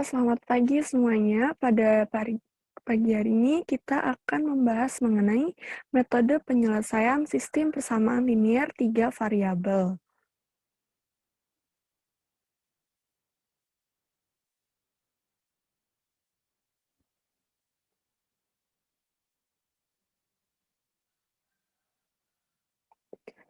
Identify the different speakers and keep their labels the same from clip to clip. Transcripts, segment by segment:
Speaker 1: Selamat pagi semuanya. Pada pagi hari ini kita akan membahas mengenai metode penyelesaian sistem persamaan linear tiga variabel.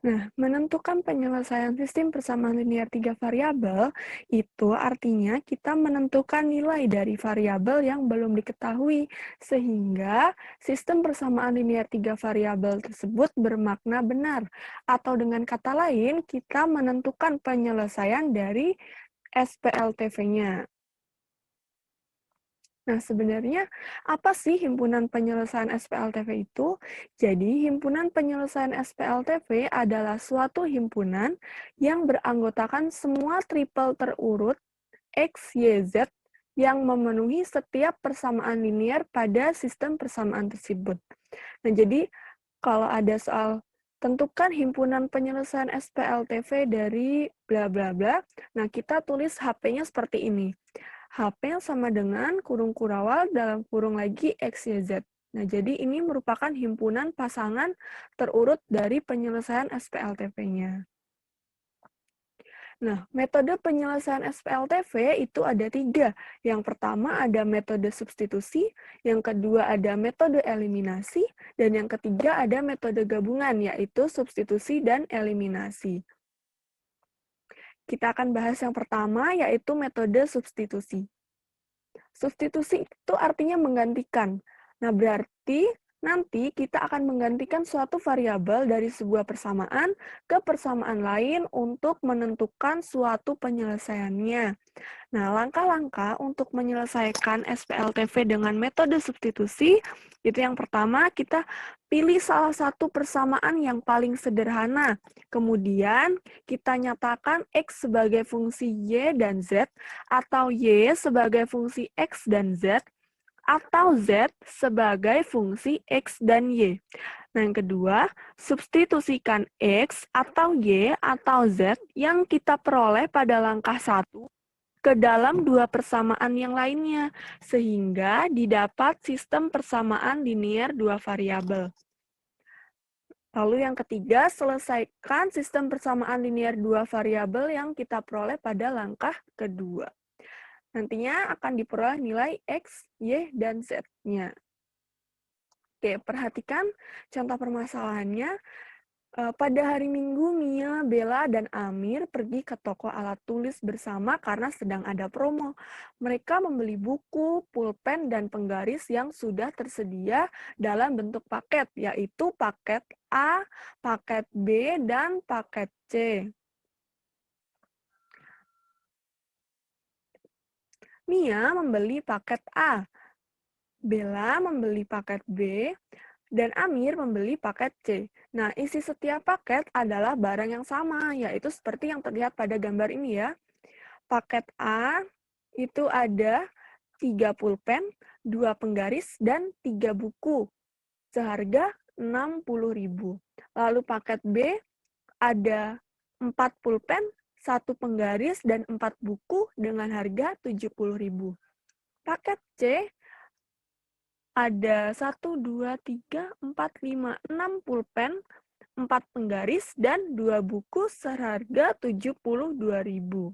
Speaker 1: Nah, menentukan penyelesaian sistem persamaan linear tiga variabel, itu artinya kita menentukan nilai dari variabel yang belum diketahui, sehingga sistem persamaan linear tiga variabel tersebut bermakna benar. Atau dengan kata lain, kita menentukan penyelesaian dari SPLTV-nya. Nah, sebenarnya apa sih himpunan penyelesaian SPLTV itu? Jadi, himpunan penyelesaian SPLTV adalah suatu himpunan yang beranggotakan semua tripel terurut X, Y, Z yang memenuhi setiap persamaan linear pada sistem persamaan tersebut. Nah, jadi kalau ada soal tentukan himpunan penyelesaian SPLTV dari bla bla bla, nah kita tulis HP-nya seperti ini. HP yang sama dengan kurung kurawal dalam kurung lagi X, Y, Z. Nah, jadi ini merupakan himpunan pasangan terurut dari penyelesaian SPLTV-nya. Nah, metode penyelesaian SPLTV itu ada 3. Yang pertama ada metode substitusi, yang kedua ada metode eliminasi, dan yang ketiga ada metode gabungan, yaitu substitusi dan eliminasi. Kita akan bahas yang pertama, yaitu metode substitusi. Substitusi itu artinya menggantikan. Nah, berarti nanti kita akan menggantikan suatu variabel dari sebuah persamaan ke persamaan lain untuk menentukan suatu penyelesaiannya. Nah, langkah-langkah untuk menyelesaikan SPLTV dengan metode substitusi, itu yang pertama kita pilih salah satu persamaan yang paling sederhana. Kemudian kita nyatakan X sebagai fungsi Y dan Z, atau Y sebagai fungsi X dan Z, atau Z sebagai fungsi X dan Y. Nah, yang kedua, substitusikan X atau Y atau Z yang kita peroleh pada langkah 1 ke dalam dua persamaan yang lainnya, sehingga didapat sistem persamaan linear dua variabel. Lalu yang ketiga, selesaikan sistem persamaan linear dua variabel yang kita peroleh pada langkah kedua. Nantinya akan diperoleh nilai X, Y, dan Z-nya. Oke, perhatikan contoh permasalahannya. Pada hari Minggu, Mia, Bella, dan Amir pergi ke toko alat tulis bersama karena sedang ada promo. Mereka membeli buku, pulpen, dan penggaris yang sudah tersedia dalam bentuk paket, yaitu paket A, paket B, dan paket C. Mia membeli paket A, Bella membeli paket B, dan Amir membeli paket C. Nah, isi setiap paket adalah barang yang sama, yaitu seperti yang terlihat pada gambar ini ya. Paket A itu ada 3 pulpen, 2 penggaris, dan 3 buku, seharga 60.000. Lalu paket B ada 4 pulpen, 1 penggaris, dan 4 buku dengan harga 70.000. Paket C ada 1, 2, 3, 4, 5, 6 pulpen, 4 penggaris, dan 2 buku seharga 72.000.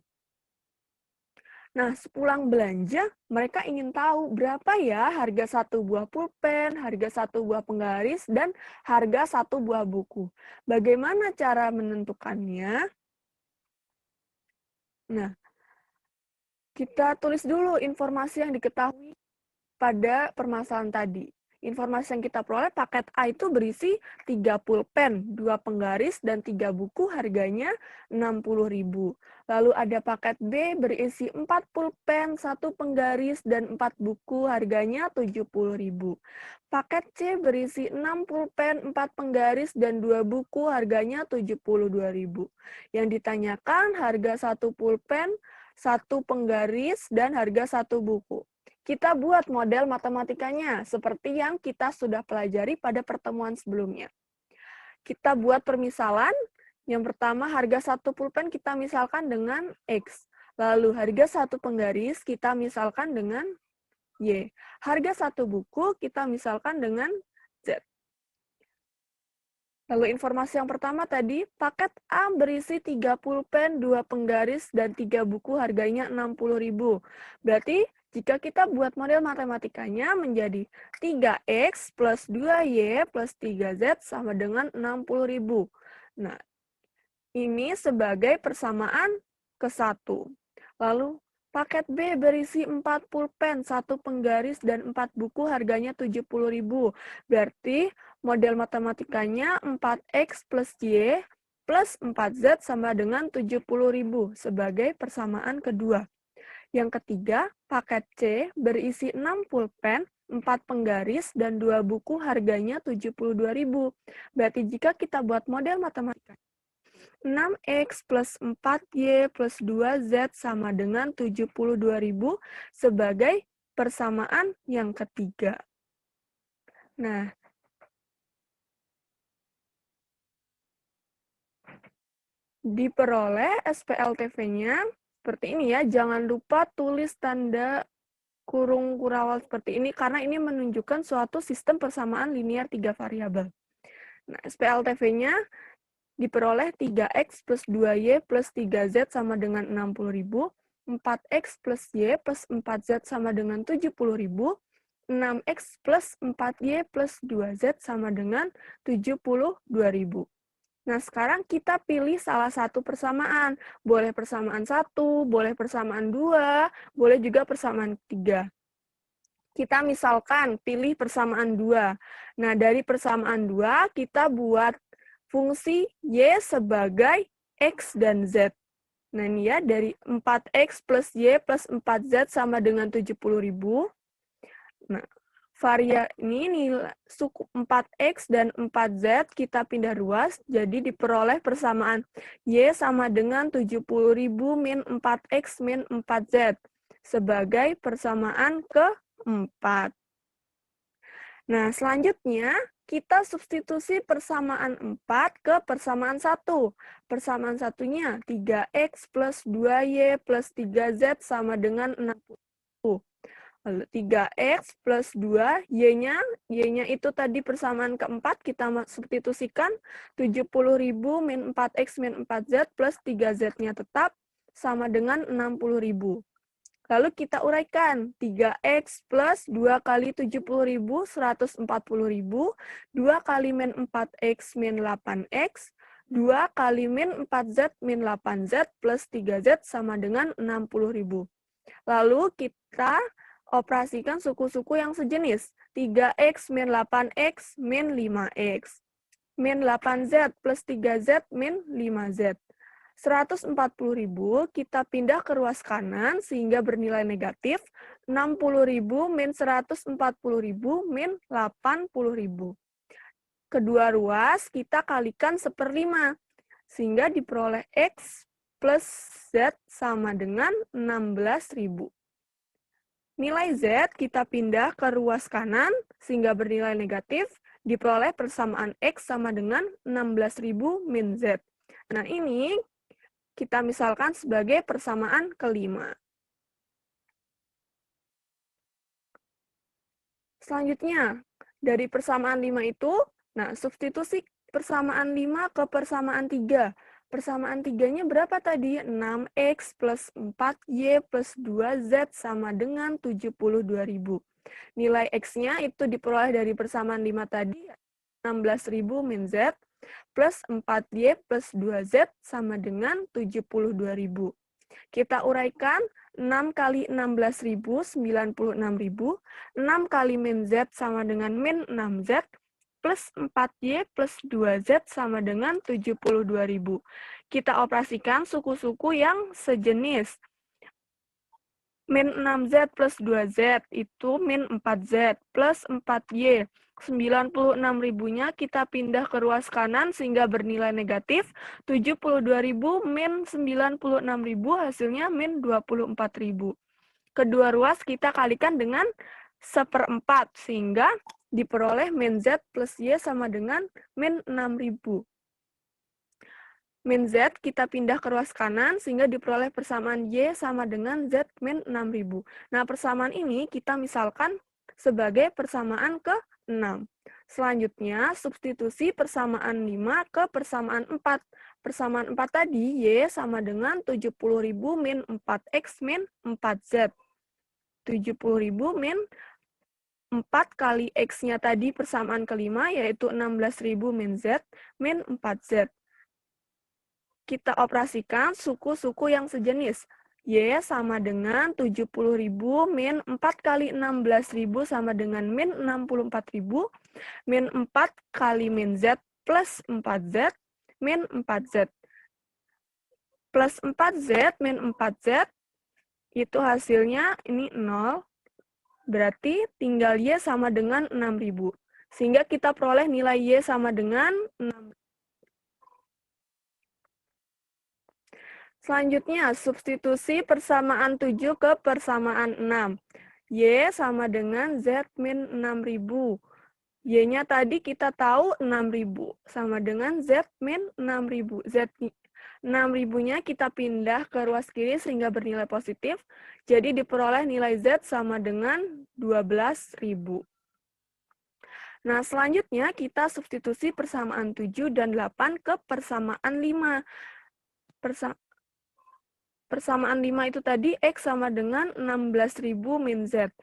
Speaker 1: Nah, sepulang belanja, mereka ingin tahu berapa ya harga satu buah pulpen, harga satu buah penggaris, dan harga satu buah buku. Bagaimana cara menentukannya? Nah, kita tulis dulu informasi yang diketahui pada permasalahan tadi. Informasi yang kita peroleh, paket A itu berisi 3 pulpen, 2 penggaris, dan 3 buku harganya 60.000. Lalu ada paket B berisi 4 pulpen, 1 penggaris, dan 4 buku harganya 70.000. Paket C berisi 6 pulpen, 4 penggaris, dan 2 buku harganya 72.000. Yang ditanyakan harga 1 pulpen, 1 penggaris, dan harga 1 buku. Kita buat model matematikanya, seperti yang kita sudah pelajari pada pertemuan sebelumnya. Kita buat permisalan, yang pertama harga 1 pulpen kita misalkan dengan X. Lalu harga satu penggaris kita misalkan dengan Y. Harga satu buku kita misalkan dengan Z. Lalu informasi yang pertama tadi, paket A berisi 3 pulpen, 2 penggaris, dan 3 buku harganya 60.000. Berarti jika kita buat model matematikanya menjadi 3X plus 2Y plus 3Z sama dengan 60.000. Nah, ini sebagai persamaan ke-1. Lalu paket B berisi 4 pulpen, 1 penggaris, dan 4 buku harganya 70.000. Berarti model matematikanya 4X plus Y plus 4Z sama dengan 70.000 sebagai persamaan kedua. Yang ketiga, paket C berisi 6 pulpen, 4 penggaris, dan 2 buku harganya 72.000. Berarti jika kita buat model matematika, 6X plus 4Y plus 2Z sama dengan 72.000 sebagai persamaan yang ketiga. Nah, diperoleh SPLTV-nya seperti ini ya. Jangan lupa tulis tanda kurung kurawal seperti ini karena ini menunjukkan suatu sistem persamaan linear 3 variabel. Nah, SPLTV-nya diperoleh 3X plus 2Y plus 3Z sama dengan 60.000, 4X plus Y plus 4Z sama dengan 70.000, 6X plus 4Y plus 2Z sama dengan 72.000. Nah, sekarang kita pilih salah satu persamaan. Boleh persamaan 1, boleh persamaan 2, boleh juga persamaan 3. Kita misalkan pilih persamaan 2. Nah, dari persamaan 2, kita buat fungsi Y sebagai X dan Z. Nah, ini ya, dari 4X plus Y plus 4Z sama dengan 70.000. Nah, ini suku 4X dan 4Z kita pindah ruas, jadi diperoleh persamaan Y sama dengan 70.000 min 4X min 4Z sebagai persamaan keempat. Nah, selanjutnya kita substitusi persamaan 4 ke persamaan 1. Persamaan satunya 3X plus 2Y plus 3Z sama dengan 60. Lalu 3X plus 2, Y-nya itu tadi persamaan keempat, kita substitusikan 70.000 min 4X min 4Z plus 3Z-nya tetap sama dengan 60.000. Lalu kita uraikan, 3X plus 2 kali 70.000, 140.000, 2 kali min 4X min 8X, 2 kali min 4Z min 8Z plus 3Z sama dengan 60.000. Lalu kita operasikan suku-suku yang sejenis, 3X min 8X min 5X, min 8Z plus 3Z min 5Z. 140.000 kita pindah ke ruas kanan sehingga bernilai negatif, 60.000 min 140.000 min 80.000. Kedua ruas kita kalikan 1/5, sehingga diperoleh X plus Z sama dengan 16.000. Nilai Z kita pindah ke ruas kanan sehingga bernilai negatif, diperoleh persamaan X sama dengan 16.000 min Z. Nah, ini kita misalkan sebagai persamaan kelima. Selanjutnya, dari persamaan 5 itu, nah substitusi persamaan 5 ke persamaan 3. Persamaan 3-nya berapa tadi? 6X plus 4Y plus 2Z sama dengan 72.000. Nilai X-nya itu diperoleh dari persamaan 5 tadi, 16.000 min Z, plus 4Y plus 2Z sama dengan 72.000. Kita uraikan, 6 kali 16.000, 96.000, 6 kali min Z sama dengan min 6Z, plus 4Y plus 2Z sama dengan 72.000. Kita operasikan suku-suku yang sejenis. Min 6Z plus 2Z itu min 4Z plus 4Y. 96.000-nya kita pindah ke ruas kanan sehingga bernilai negatif. 72.000 min 96.000 hasilnya min 24.000. Kedua ruas kita kalikan dengan 1/4 sehingga diperoleh min Z plus Y sama dengan min 6.000. Min Z kita pindah ke ruas kanan sehingga diperoleh persamaan Y sama dengan Z min 6.000. Nah, persamaan ini kita misalkan sebagai persamaan ke-6. Selanjutnya, substitusi persamaan 5 ke persamaan 4. Persamaan 4 tadi, Y sama dengan 70.000 min 4X min 4Z. 70.000 min 4 kali X-nya tadi persamaan kelima, yaitu 16.000 min Z min 4Z. Kita operasikan suku-suku yang sejenis. Y sama dengan 70.000 min 4 kali 16.000 sama dengan min 64.000, min 4 kali min Z plus 4Z, min 4Z. Plus 4Z min 4Z, itu hasilnya ini 0, berarti tinggal Y sama dengan 6.000. Sehingga kita peroleh nilai Y sama dengan 6.000. Selanjutnya, substitusi persamaan 7 ke persamaan 6. Y sama dengan Z min 6.000. Y-nya tadi kita tahu 6.000, sama dengan Z min 6.000. Z 6.000-nya kita pindah ke ruas kiri sehingga bernilai positif, jadi diperoleh nilai Z sama dengan 12.000. Nah, selanjutnya kita substitusi persamaan 7 dan 8 ke persamaan 5. Persamaan 5 itu tadi X sama dengan 16.000 min Z.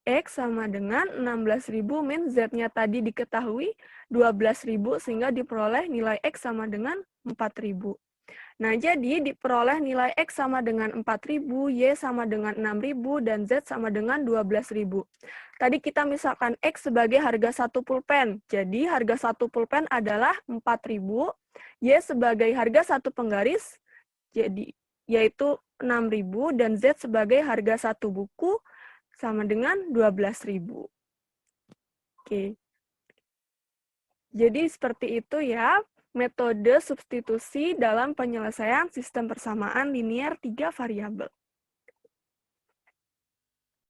Speaker 1: X sama dengan 16.000 min Z-nya tadi diketahui 12.000 sehingga diperoleh nilai X sama dengan 4.000. Nah, jadi diperoleh nilai X sama dengan 4.000, Y sama dengan 6.000, dan Z sama dengan 12.000. Tadi kita misalkan X sebagai harga satu pulpen. Jadi harga satu pulpen adalah 4.000, Y sebagai harga satu penggaris, yaitu 6.000, dan Z sebagai harga satu buku sama dengan 12.000. Oke. Jadi seperti itu ya, metode substitusi dalam penyelesaian sistem persamaan linier 3 variabel.